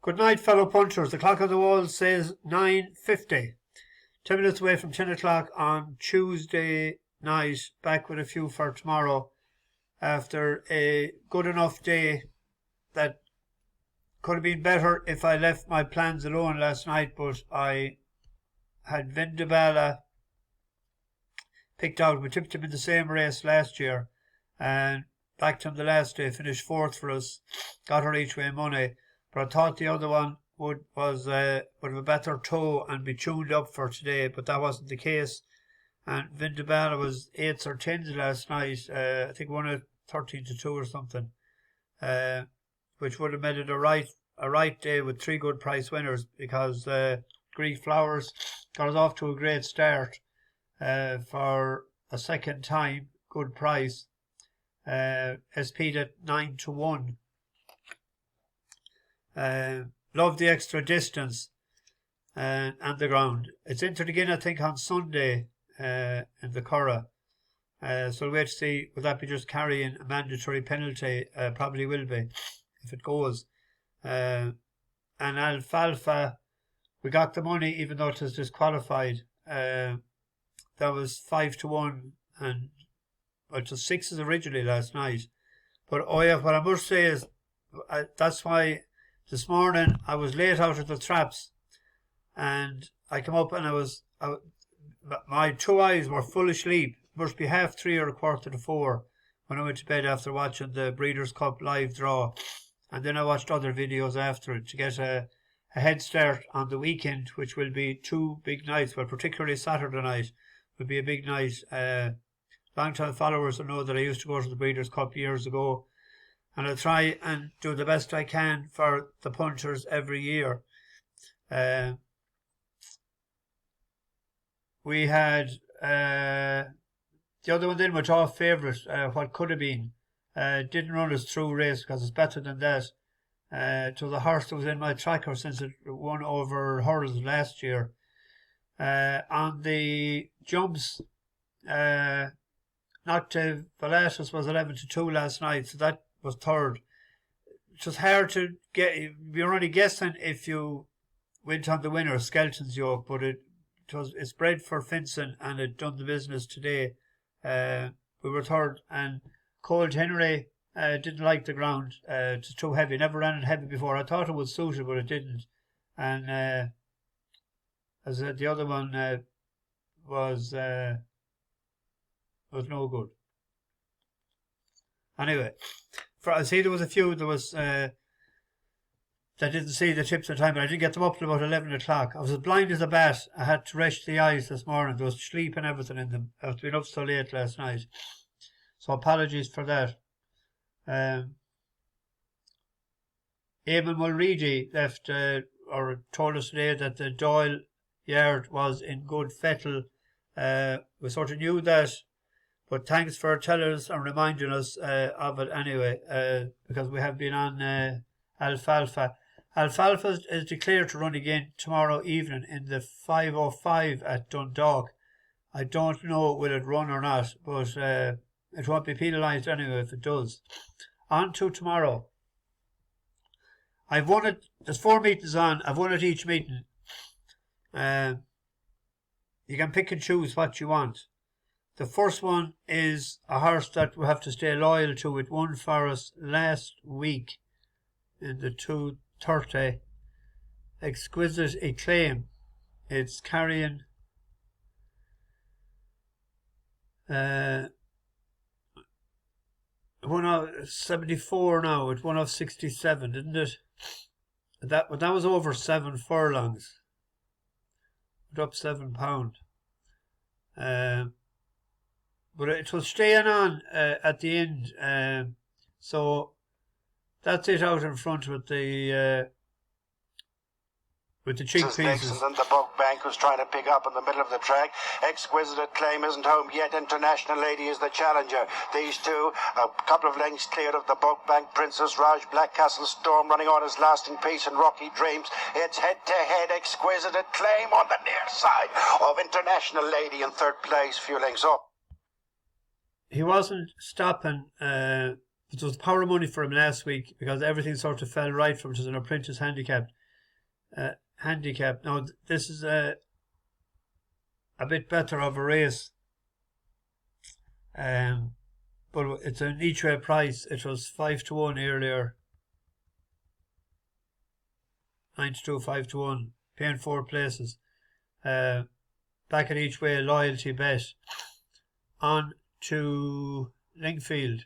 Good night, fellow punchers. The clock on the wall says 9:50. 10 minutes away from 10 o'clock on Tuesday night. Back with a few for tomorrow after a good enough day that could have been better if I left my plans alone last night, but I had Vindabala picked out. We tipped him in the same race last year and backed him the last day, finished fourth for us, got her each way money. But I thought the other one would have a better toe and be tuned up for today, but that wasn't the case. And Vindabala was 8s or 10s last night. I think won it 13-2 or something, which would have made it a right day with 3 good price winners, because Greek Flowers got us off to a great start for a second time, good price. SP'd at 9-1. Love the extra distance and the ground. It's entered again, I think, on Sunday in the Curragh. So we'll wait to see, will that be just carrying a mandatory penalty? Probably will be, if it goes. And Alfalfa, we got the money even though it was disqualified. That was 5-1, and it was 6s originally last night. But what I must say is, that's why this morning I was late out of the traps, and I came up and my 2 eyes were full of sleep. It must be 3:30 or 4:45 when I went to bed after watching the Breeders' Cup live draw, and then I watched other videos after it to get a head start on the weekend, which will be 2 big nights. Well, particularly Saturday night will be a big night. Long-time followers will know that I used to go to the Breeders' Cup years ago, and I'll try and do the best I can for the punchers every year. We had the other one then, which off favourite, what could have been. Didn't run us through race because it's better than that. It was a horse that was in my tracker since it won over hurdles last year. On the jumps, Nocte Velatus was 11-2 last night, so that was third. It was hard to get. You're only guessing if you went on the winner, Skelton's Yoke, but it's bred for fencing and it done the business today. We were third, and Cold Henry didn't like the ground. It's too heavy. Never ran it heavy before. I thought it would suit it, but it didn't. And as I said, the other one was no good. Anyway, I see there was a few. There was that didn't see the tips at the time, but I didn't get them up till about 11 o'clock. I was as blind as a bat. I had to rest the eyes this morning. There was sleep and everything in them. I've been up so late last night, so apologies for that. Eamon Mulready left or told us today that the Doyle yard was in good fettle. We sort of knew that, but thanks for telling us and reminding us of it anyway, because we have been on Alfalfa. Alfalfa is declared to run again tomorrow evening in the 5:05 at Dundalk. I don't know will it run or not, but it won't be penalised anyway if it does. On to tomorrow. I've won it. There's 4 meetings on. I've won it each meeting. You can pick and choose what you want. The first one is a horse that we have to stay loyal to. It won for us last week in the 2:30. Exquuisite Acclaim. It's carrying 1/74 now. It's 1/67, didn't it? That was over 7 furlongs. It up £7. But it was staying on at the end. So that's it out in front with the chickpeas. And the Bog Bank was trying to pick up in the middle of the track. Exquisite Acclaim isn't home yet. International Lady is the challenger. These two, a couple of lengths clear of the Bog Bank. Princess Raj, Blackcastle Storm running on as Lasting Peace and Rocky Dreams. It's head-to-head. Exquisite Acclaim on the near side of International Lady in third place, few lengths up. He wasn't stopping It was power of money for him last week because everything sort of fell right from him. It was an apprentice handicap. Now this is a bit better of a race. But it's an each way price. It was 5-1 earlier. 9-2, 5-1, paying 4 places. Back at each way, loyalty bet. On to Lingfield.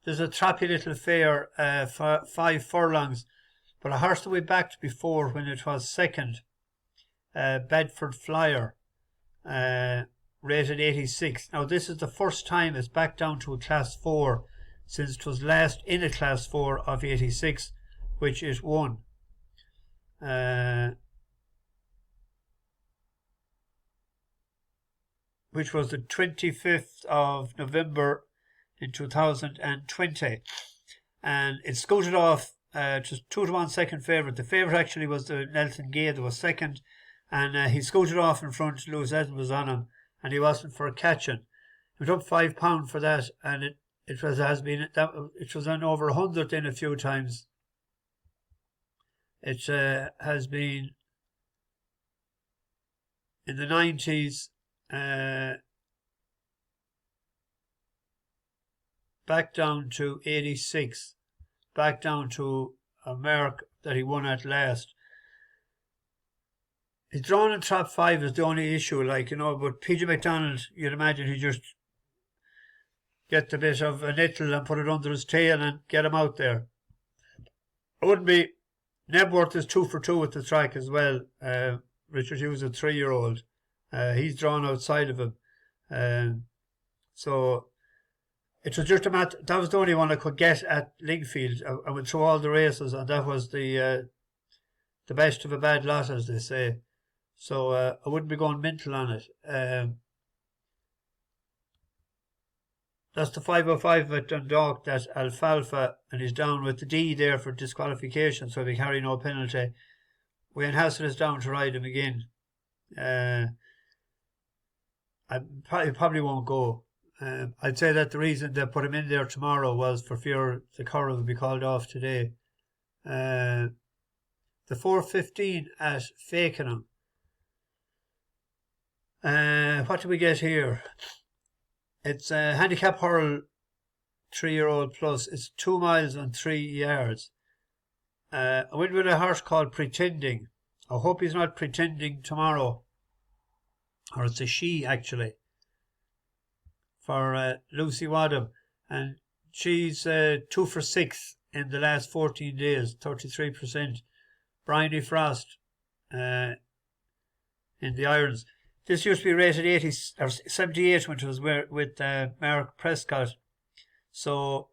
There's a trappy little fare, 5 furlongs, but a horse that we backed before when it was second, Bedford Flyer, rated 86. Now this is the first time it's back down to a class 4 since it was last in a class 4 of 86, which it won. Which was the 25th of November in 2020. And it scooted off just 2-1 second favourite. The favourite actually was the Nelson Gay that was second. And he scooted off in front. Lewis Edmonds was on him. And he wasn't for a catching. He went up £5 for that. And it was on over 100 in a few times. It has been in the 90s. Back down to 86, back down to America that he won at last. His drawn in trap 5 is the only issue, but PJ McDonald, you'd imagine he just get the bit of a nittle and put it under his tail and get him out there. It wouldn't be. Nebworth is 2 for 2 with the track as well. Richard Hughes, a 3-year-old. He's drawn outside of him. So it was just a matter. That was the only one I could get at Lingfield. I went through all the races, and that was the best of a bad lot, as they say. So I wouldn't be going mental on it. That's the 505 at Dundalk. That's Alfalfa, and he's down with the D there for disqualification, so we carry no penalty. Wayne Hassel is down to ride him again. I probably won't go. I'd say that the reason they put him in there tomorrow was for fear the Curragh would be called off today. The 4:15 at Fakenham. What do we get here? It's a handicap hurl 3-year-old plus. It's 2 miles and 3 yards. I went with a horse called Pretending. I hope he's not pretending tomorrow. Or it's a she, actually. For Lucy Wadham. And she's 2 for 6 in the last 14 days. 33%. Bryony Frost in the irons. This used to be rated 80 or 78 when it was with Mark Prescott. So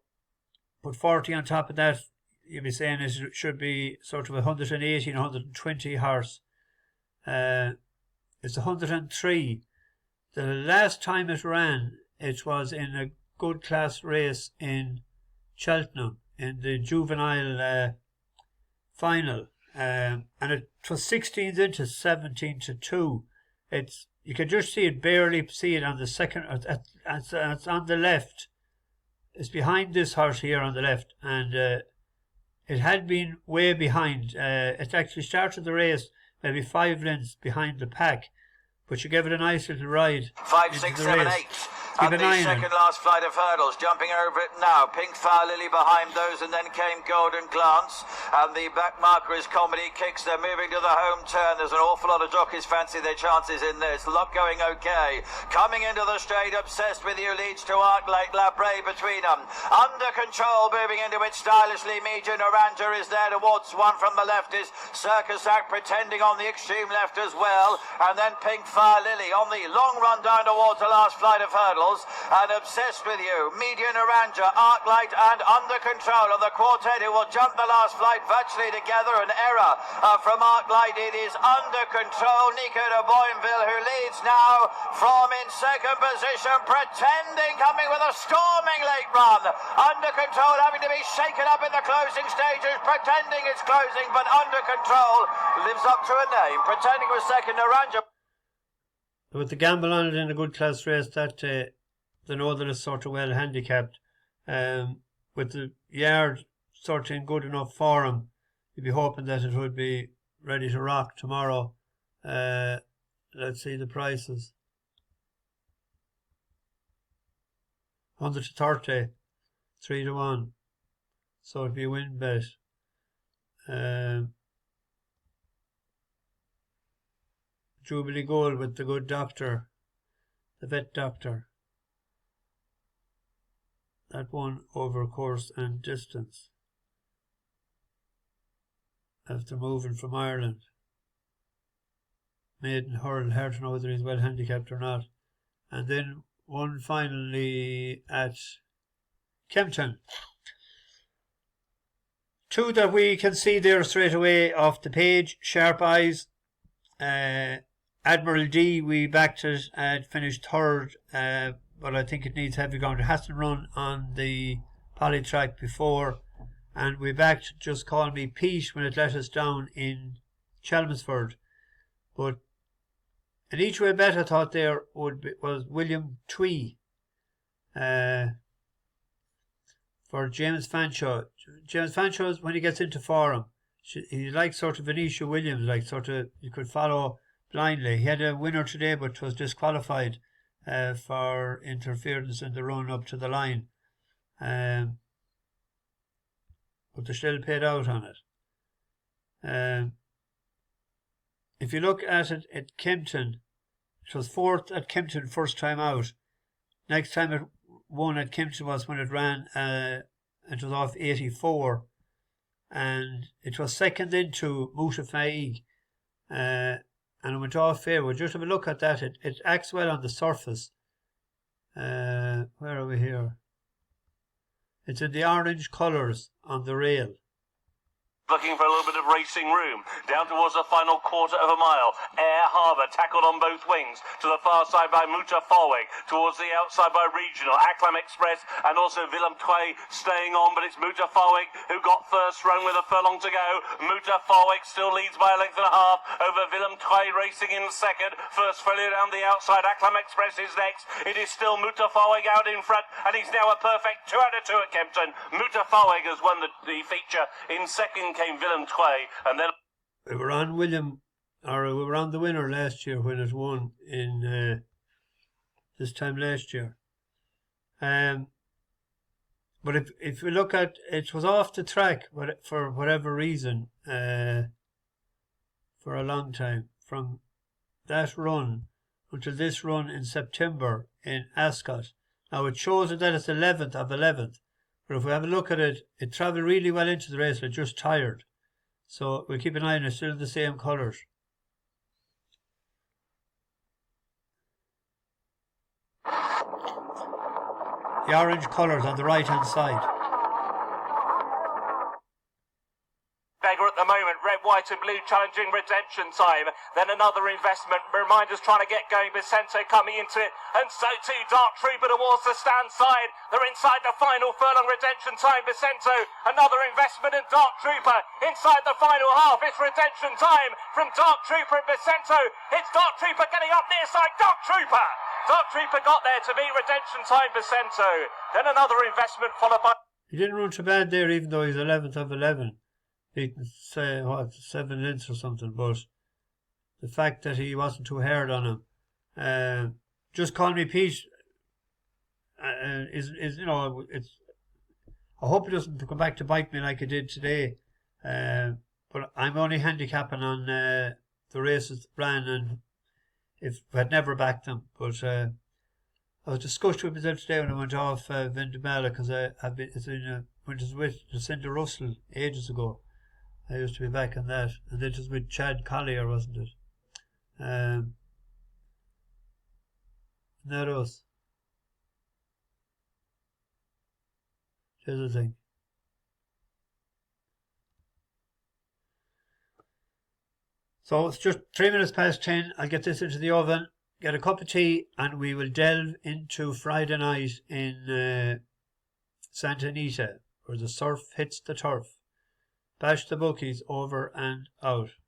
put 40 on top of that. You'd be saying it should be sort of 180 and 120 horse. It's 103. The last time it ran, it was in a good class race in Cheltenham in the juvenile final. And it was 16 into 17-2. You can just barely see it on the second. It's on the left. It's behind this horse here on the left, and it had been way behind. It actually started the race maybe 5 lengths behind the pack, but you gave it a nice little ride. 5, 6, 7, 8. And the second last flight of hurdles, jumping over it now. Pink Fire Lily behind those, and then came Golden Glance. And the back marker is Comedy Kicks. They're moving to the home turn. There's an awful lot of jockeys fancy their chances in this. Luck going okay. Coming into the straight, Obsessed With You leads to Arclight, Labre between them. Under control, moving into it stylishly. Media Naranja is there towards one from the left is Circus Act Pretending on the extreme left as well. And then Pink Fire Lily on the long run down towards the last flight of hurdles. And Obsessed With You, Media Naranja, Arclight and Under Control of the quartet who will jump the last flight virtually together. An error from Arclight. It is Under Control. Nico de Boinville who leads now from in second position. Pretending coming with a storming late run. Under Control having to be shaken up in the closing stages. Pretending it's closing, but Under Control lives up to a name. Pretending was second. Naranja. With the gamble on it in a good class race, that they know that it's sort of well handicapped. with the yard sort of in good enough form, you'd be hoping that it would be ready to rock tomorrow. Let's see the prices. 100 to 30, 3 to 1. So it'd be a win bet. Jubilee Gold with the good doctor, the vet doctor. That one over course and distance. After moving from Ireland. Maiden hurl, hard to know whether he's well handicapped or not. And then one finally at Kempton. Two that we can see there straight away off the page. Sharp Eyes. Admiral D, we backed it and finished third, but I think it needs heavy ground. It hasn't run on the poly track before, and we backed Just Call Me Pete when it let us down in Chelmsford. But an each way bet I thought there was William Twee for James Fanshawe. James Fanshawe, when he gets into form, he's like sort of Venetia Williams, like sort of you could follow blindly. He had a winner today but was disqualified for interference in the run up to the line. But they still paid out on it. If you look at it at Kempton, it was fourth at Kempton first time out. Next time it won at Kempton was when it ran, it was off 84. And it was second into Mutafaig. And it went off fairway. Just have a look at that. It acts well on the surface. Where are we here? It's in the orange colours on the rail. Looking for a little bit of racing room. Down towards the final quarter of a mile. Air Harbour tackled on both wings. To the far side by Muta Forweg. Towards the outside by Regional. Acclaim Express and also William Twee staying on. But it's Muta Forweg who got first run with a furlong to go. Muta Forweg still leads by a length and a half over William Twee racing in second. First failure down the outside. Acclaim Express is next. It is still Muta Forweg out in front. And he's now a perfect 2 out of 2 at Kempton. Muta Forweg has won the feature. In second came William Twee, and then we were on we were on the winner last year when it won in this time last year. But if we look at it, was off the track for whatever reason for a long time, from that run until this run in September in Ascot. Now it shows that it's 11th of 11th. But if we have a look at it, it travelled really well into the race, but just tired. So we'll keep an eye on it, still in the same colours. The orange colours on the right hand side. Beggar at the moment, red, white and blue challenging Redemption Time. Then another investment, Reminders trying to get going, Vicente coming into it, and so too Dark Trooper towards the stand side. They're inside the final furlong, Redemption Time, Vicento, another investment in Dark Trooper. Inside the final half, it's Redemption Time from Dark Trooper and Vicento. It's Dark Trooper getting up near side, Dark Trooper! Dark Trooper got there to beat Redemption Time, Vicento. Then another investment followed by... He didn't run too bad there, even though he's 11th of 11. He can say, 7 lengths or something, but the fact that he wasn't too hard on him. Just Call Me Pete is you know, it's. I hope it doesn't come back to bite me like it did today. But I'm only handicapping on the races ran, and if I had never backed them. But I was disgusted with myself today when I went off Vindemala, because went with Jacinda Russell ages ago. I used to be back on that, and it was with Chad Collier, wasn't it? Not us. Here's the thing. So it's just 3 minutes past 10. I'll get this into the oven, get a cup of tea, and we will delve into Friday night in Santa Anita, where the surf hits the turf. Bash the bookies, over and out.